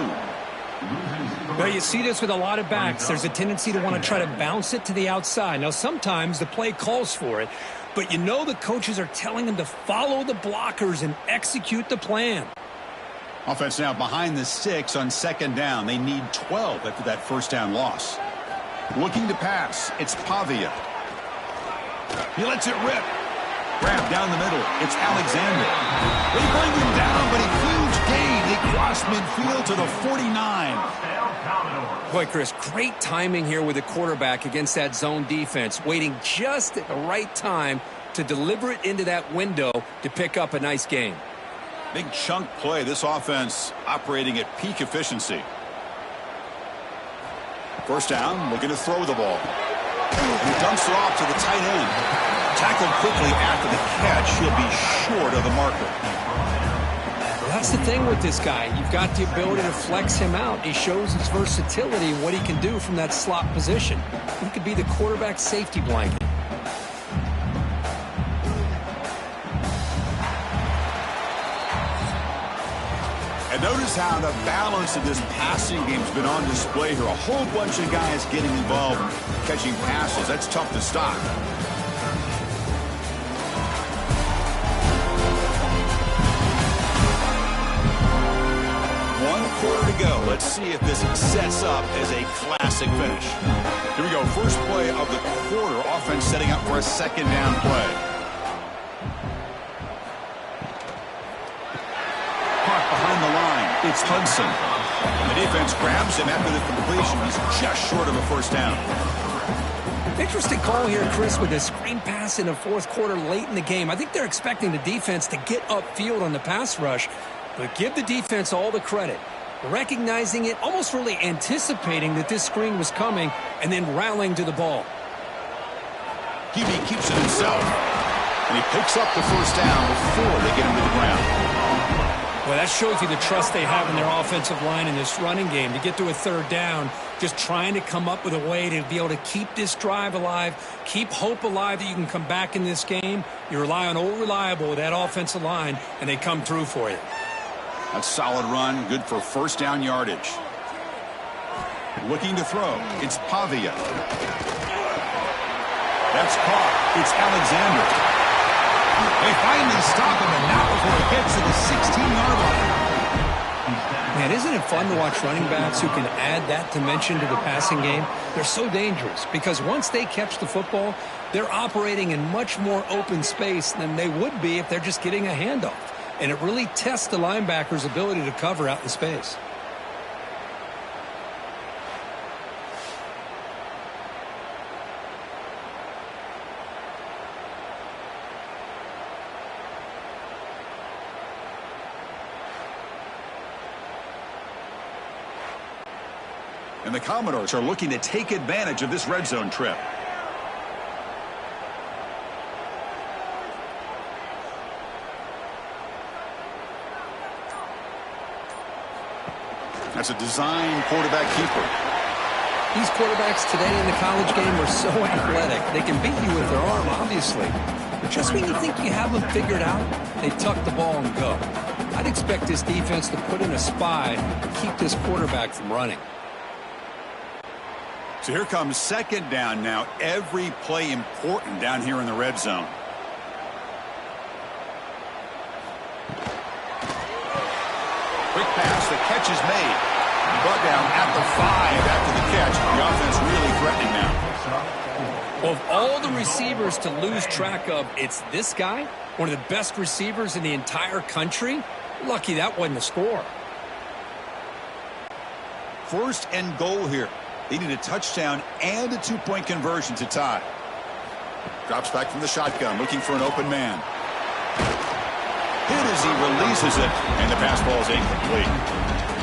Well, you see this with a lot of backs. There's a tendency to want to try to bounce it to the outside. Now, sometimes the play calls for it, but you know the coaches are telling them to follow the blockers and execute the plan. Offense now behind the 6 on 2nd down. They need 12 after that first down loss. Looking to pass. It's Pavia. He lets it rip. Grab down the middle. It's Alexander. They bring him down, but a huge gain. They cross midfield to the 49. Boy, Chris, great timing here with the quarterback against that zone defense, waiting just at the right time to deliver it into that window to pick up a nice gain. Big chunk play. This offense operating at peak efficiency. First down, looking to throw the ball. And he dumps it off to the tight end. Tackled quickly after the catch. He'll be short of the marker. Well, that's the thing with this guy. You've got the ability to flex him out. He shows his versatility and what he can do from that slot position. He could be the quarterback safety blanket. And notice how the balance of this passing game's been on display here. A whole bunch of guys getting involved catching passes. That's tough to stop. Quarter to go. Let's see if this sets up as a classic finish. Here we go. First play of the quarter. Offense setting up for a 2nd down play. Caught behind the line. It's Hudson. The defense grabs him after the completion. He's just short of a first down. Interesting call here, Chris, with a screen pass in the 4th quarter late in the game. I think they're expecting the defense to get upfield on the pass rush, but give the defense all the credit. Recognizing it, almost really anticipating that this screen was coming, and then rallying to the ball. Hebe keeps it himself, and he picks up the first down before they get him to the ground. Well, that shows you the trust they have in their offensive line in this running game. To get to a 3rd down, just trying to come up with a way to be able to keep this drive alive, keep hope alive that you can come back in this game. You rely on Old Reliable with that offensive line, and they come through for you. A solid run, good for first down yardage. Looking to throw. It's Pavia. That's caught. It's Alexander. They finally stop him, and not before it gets to the 16-yard line. Man, isn't it fun to watch running backs who can add that dimension to the passing game? They're so dangerous because once they catch the football, they're operating in much more open space than they would be if they're just getting a handoff. And it really tests the linebacker's ability to cover out in space. And the Commodores are looking to take advantage of this red zone trip. That's a design quarterback keeper. These quarterbacks today in the college game are so athletic. They can beat you with their arm, obviously. But just when you think you have them figured out, they tuck the ball and go. I'd expect this defense to put in a spy to keep this quarterback from running. So here comes 2nd down now. Every play important down here in the red zone. Quick pass. The catch is made. Brought down at the 5 after the catch. The offense really threatening now. Well, of all the receivers to lose track of, it's this guy, one of the best receivers in the entire country. Lucky that wasn't a score. 1st and goal here. They need a touchdown and a 2-point conversion to tie. Drops back from the shotgun, looking for an open man. Hit as he releases it, and the pass ball is incomplete.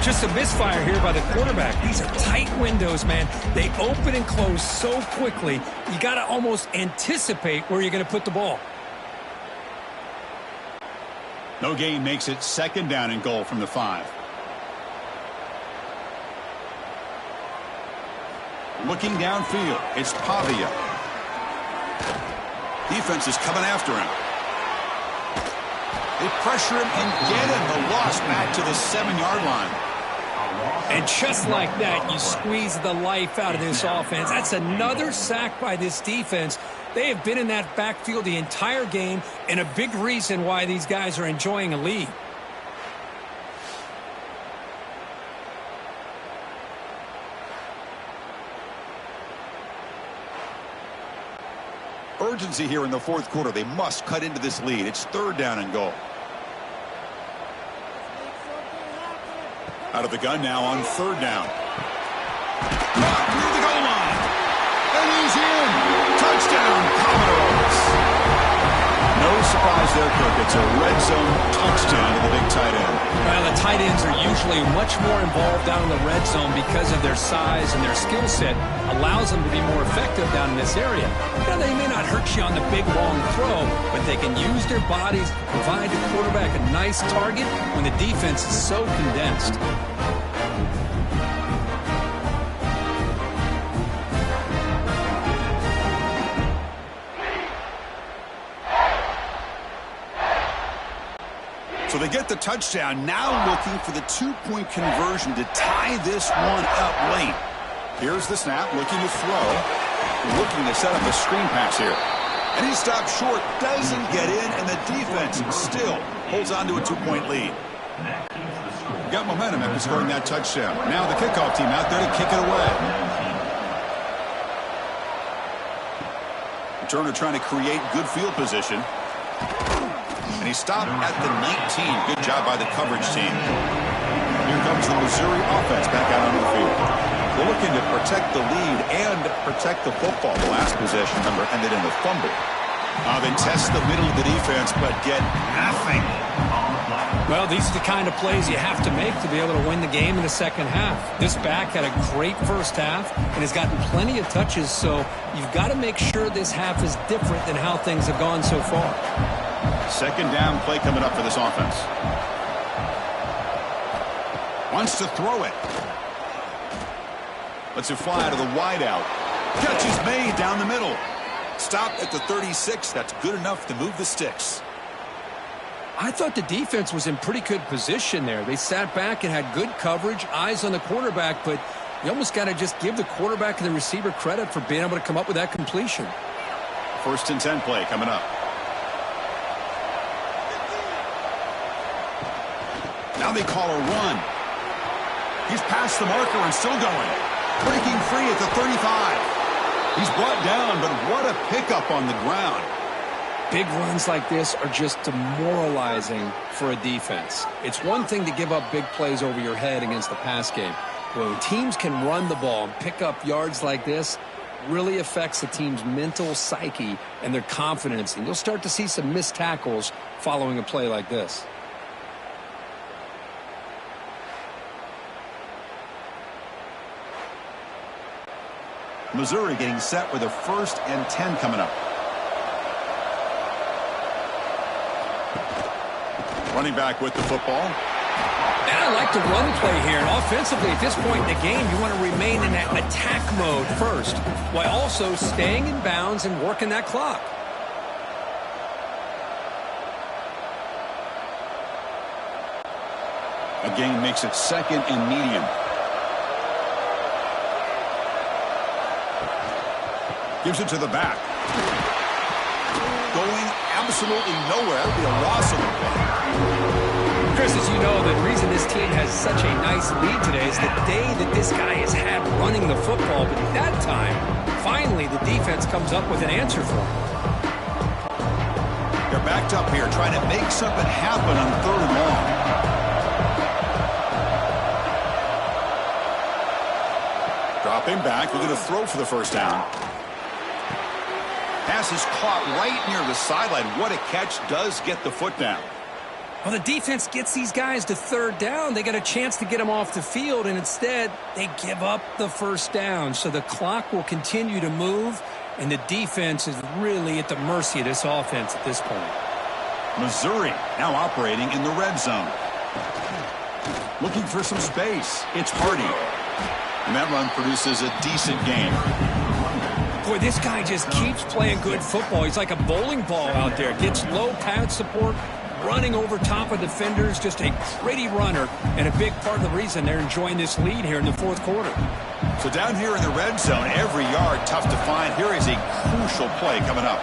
Just a misfire here by the quarterback. These are tight windows, man. They open and close so quickly, you got to almost anticipate where you're going to put the ball. No gain makes it 2nd down and goal from the 5. Looking downfield, it's Pavia. Defense is coming after him. They pressure him and get him. The loss back to the 7-yard line. And just like that, you squeeze the life out of this offense. That's another sack by this defense. They have been in that backfield the entire game, and a big reason why these guys are enjoying a lead. Urgency here in the 4th quarter. They must cut into this lead. It's 3rd down and goal. Out of the gun now on 3rd down. Near the goal line. And he's in. Touchdown, Commodores. No surprise there, Kirk. It's a red zone touchdown to the big tight end. Well, the tight ends are usually much more involved down in the red zone because of their size and their skill set allows them to be more effective down in this area. Now, they may not hurt you on the big, long throw, but they can use their bodies to provide the quarterback a nice target when the defense is so condensed. So they get the touchdown, now looking for the 2-point conversion to tie this one up late. Here's the snap, looking to throw, looking to set up a screen pass here. And he stops short, doesn't get in, and the defense still holds on to a 2-point lead. Got momentum after scoring that touchdown. Now the kickoff team out there to kick it away. Returner trying to create good field position. And he stopped at the 19. Good job by the coverage team. Here comes the Missouri offense back out on the field. They're looking to protect the lead and protect the football. The last possession, remember, ended in a fumble. They test the middle of the defense, but get nothing. Well, these are the kind of plays you have to make to be able to win the game in the second half. This back had a great first half and has gotten plenty of touches, so you've got to make sure this half is different than how things have gone so far. 2nd down play coming up for this offense. Wants to throw it. Lets it fly out of the wideout. Catch is made down the middle. Stop at the 36. That's good enough to move the sticks. I thought the defense was in pretty good position there. They sat back and had good coverage, eyes on the quarterback, but you almost got to just give the quarterback and the receiver credit for being able to come up with that completion. 1st and 10 play coming up. Now they call a run. He's past the marker and still going. Breaking free at the 35. He's brought down, but what a pickup on the ground. Big runs like this are just demoralizing for a defense. It's one thing to give up big plays over your head against the pass game. When teams can run the ball and pick up yards like this, really affects the team's mental psyche and their confidence. And you'll start to see some missed tackles following a play like this. Missouri getting set with a 1st and 10 coming up. Running back with the football. And I like the run play here. And offensively, at this point in the game, you want to remain in that attack mode first, while also staying in bounds and working that clock. A gain makes it 2nd and medium. Gives it to the back. Going absolutely nowhere. That would be a loss of the play. Chris, as you know, the reason this team has such a nice lead today is the day that this guy has had running the football. But at that time, finally, the defense comes up with an answer for him. They're backed up here, trying to make something happen on 3rd and long. Dropping back, we're going to throw for the 1st down. Pass is caught right near the sideline. What a catch. Does get the foot down. Well, the defense gets these guys to third down. They got a chance to get them off the field, and instead they give up the first down. So the clock will continue to move, and the defense is really at the mercy of this offense at this point. Missouri now operating in the red zone. Looking for some space. It's Hardy. And that run produces a decent gain. Boy, this guy just keeps playing good football. He's like a bowling ball out there. Gets low pad support, running over top of defenders. Just a gritty runner, and a big part of the reason they're enjoying this lead here in the fourth quarter. So down here in the red zone, every yard tough to find. Here is a crucial play coming up.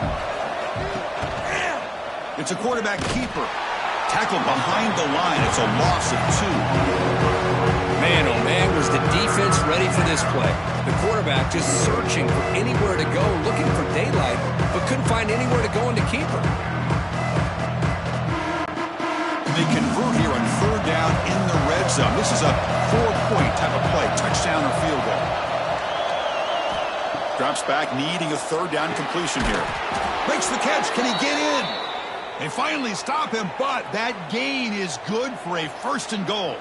It's a quarterback keeper. Tackled behind the line. It's a loss of 2. Man, oh man, was the defense ready for this play. The quarterback just searching for anywhere to go, looking for daylight, but couldn't find anywhere to go in the keeper. They convert here on third down in the red zone. This is a 4-point type of play, touchdown or field goal. Drops back, needing a third down completion here. Makes the catch. Can he get in? They finally stop him, but that gain is good for a 1st and goal.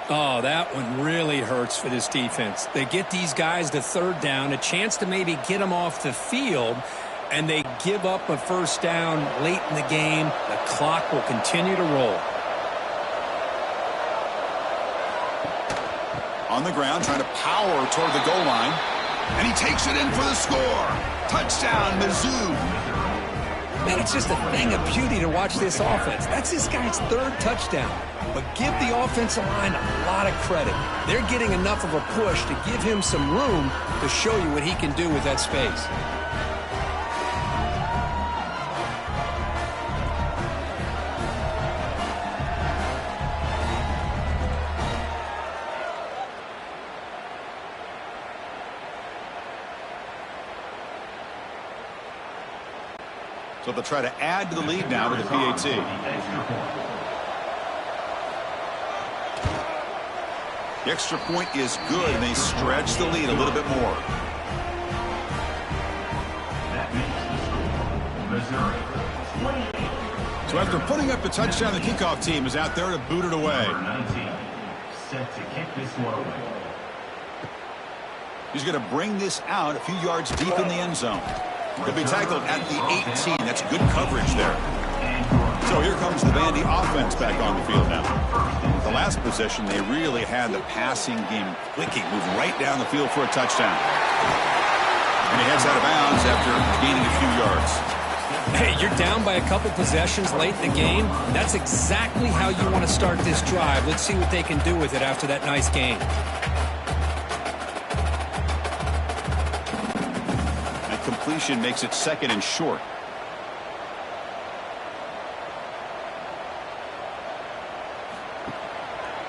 Oh, that one really hurts for this defense. They get these guys to third down, a chance to maybe get them off the field, and they give up a first down late in the game. The clock will continue to roll. On the ground, trying to power toward the goal line. And he takes it in for the score. Touchdown, Mizzou. Man, it's just a thing of beauty to watch this offense. That's this guy's 3rd touchdown. But give the offensive line a lot of credit. They're getting enough of a push to give him some room to show you what he can do with that space. So they'll try to add to the lead now with the PAT. The extra point is good, and they stretch the lead a little bit more. That makes the score Missouri 28. So after putting up the touchdown, the kickoff team is out there to boot it away. Number 19, set to kick this one away. He's going to bring this out a few yards deep in the end zone. He'll be tackled at the 18. That's good coverage there. So here comes the Vandy offense back on the field now. The last possession, they really had the passing game clicking, moving right down the field for a touchdown. And he heads out of bounds after gaining a few yards. Hey, you're down by a couple possessions late in the game. That's exactly how you want to start this drive. Let's see what they can do with it after that nice game. Completion makes it 2nd and short.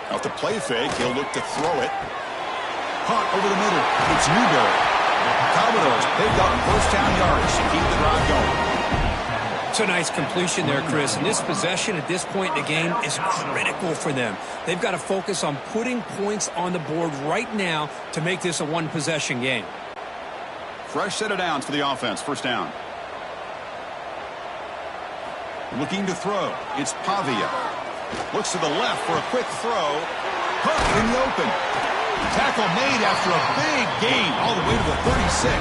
Off the play fake, he'll look to throw it. Caught over the middle. It's Newberry. Commodores pick up 1st down yards to keep the drive going. It's a nice completion there, Chris. And this possession at this point in the game is critical for them. They've got to focus on putting points on the board right now to make this a one-possession game. Fresh set of downs for the offense. 1st down. Looking to throw. It's Pavia. Looks to the left for a quick throw. Hook in the open. Tackle made after a big gain all the way to the 36.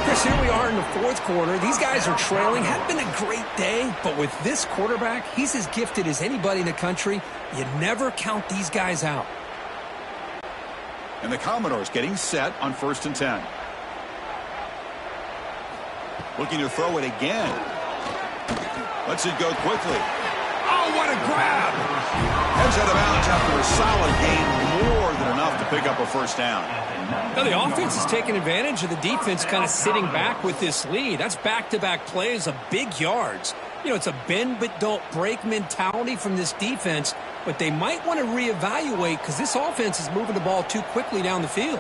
Chris, here we are in the 4th quarter. These guys are trailing. Had been a great day, but with this quarterback, he's as gifted as anybody in the country. You never count these guys out. And the Commodores getting set on 1st and 10. Looking to throw it again. Lets it go quickly. Oh, what a grab! Heads out of bounds after a solid gain, more than enough to pick up a 1st down. Now the offense is taking advantage of the defense kind of sitting back with this lead. That's back-to-back plays of big yards. You know, it's a bend but don't break mentality from this defense, but they might want to reevaluate because this offense is moving the ball too quickly down the field.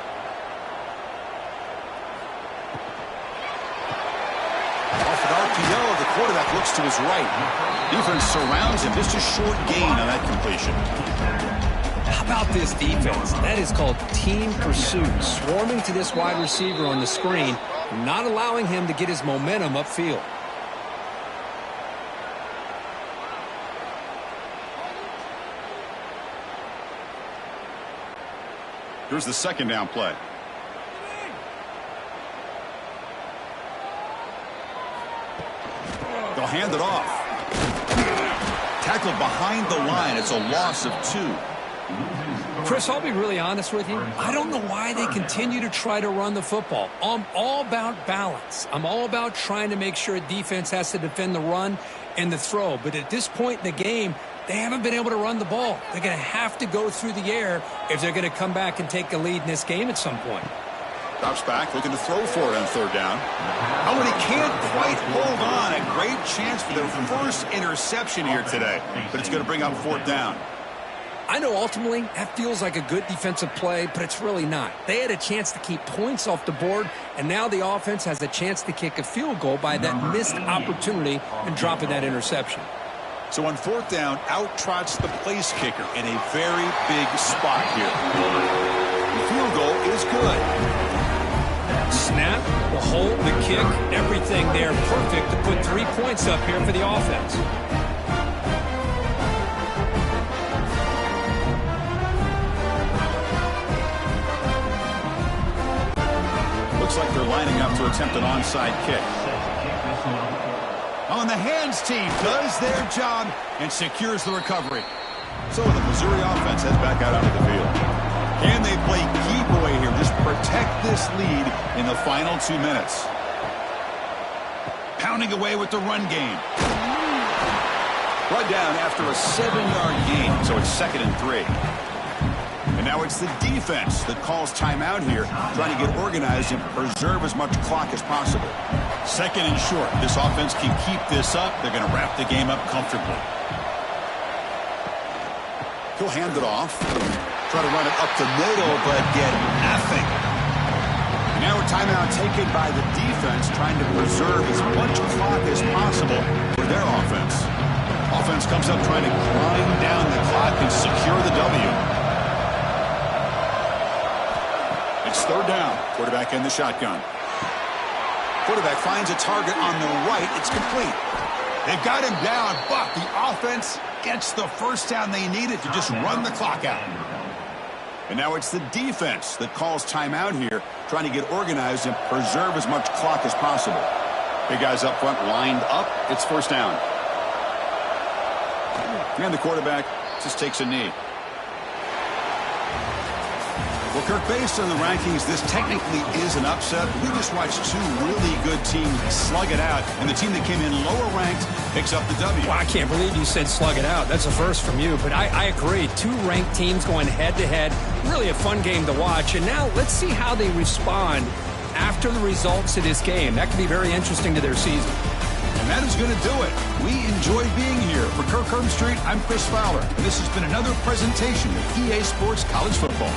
RPO, the quarterback looks to his right. Defense surrounds him. Just a short gain on that completion. How about this defense? That is called team pursuit. Swarming to this wide receiver on the screen, not allowing him to get his momentum upfield. Here's the second down play. They'll hand it off. Tackled behind the line. It's a loss of 2. Chris, I'll be really honest with you. I don't know why they continue to try to run the football. I'm all about balance. I'm all about trying to make sure a defense has to defend the run and the throw. But at this point in the game, they haven't been able to run the ball. They're going to have to go through the air if they're going to come back and take a lead in this game at some point. Drops back, looking to throw for it on third down. Oh, and he can't quite hold on. A great chance for their first interception here today. But it's going to bring up fourth down. I know ultimately that feels like a good defensive play, but it's really not. They had a chance to keep points off the board, and now the offense has a chance to kick a field goal by that missed opportunity and dropping that interception. So on fourth down, out trots the place kicker in a very big spot here. The field goal is good. Snap, the hold, the kick, everything there perfect to put 3 points up here for the offense. Looks like they're lining up to attempt an onside kick. On the hands team does their job and secures the recovery. So the Missouri offense heads back out onto the field. Can they play keep away here? Just protect this lead in the final 2 minutes. Pounding away with the run game. Brought down after a 7-yard gain, so it's 2nd and 3. And now it's the defense that calls timeout here, trying to get organized and preserve as much clock as possible. 2nd and short. This offense can keep this up. They're going to wrap the game up comfortably. He'll hand it off. Try to run it up the middle, but get nothing. And now a timeout taken by the defense, trying to preserve as much clock as possible for their offense. Offense comes up trying to grind down the clock and secure the W. It's third down. Quarterback in the shotgun. Quarterback finds a target on the right. It's complete. They've got him down, but the offense gets the first down they needed to just run the clock out. And now it's the defense that calls timeout here, trying to get organized and preserve as much clock as possible. Big guys up front lined up. It's first down. And the quarterback just takes a knee. Well, Kirk, based on the rankings, this technically is an upset. We just watched 2 really good teams slug it out, and the team that came in lower ranked picks up the W. Well, I can't believe you said slug it out. That's a first from you, but I agree. 2 ranked teams going head-to-head. Really a fun game to watch. And now let's see how they respond after the results of this game. That could be very interesting to their season. And that is going to do it. We enjoyed being here. For Kirk Herbstreit, I'm Chris Fowler, and this has been another presentation of EA Sports College Football.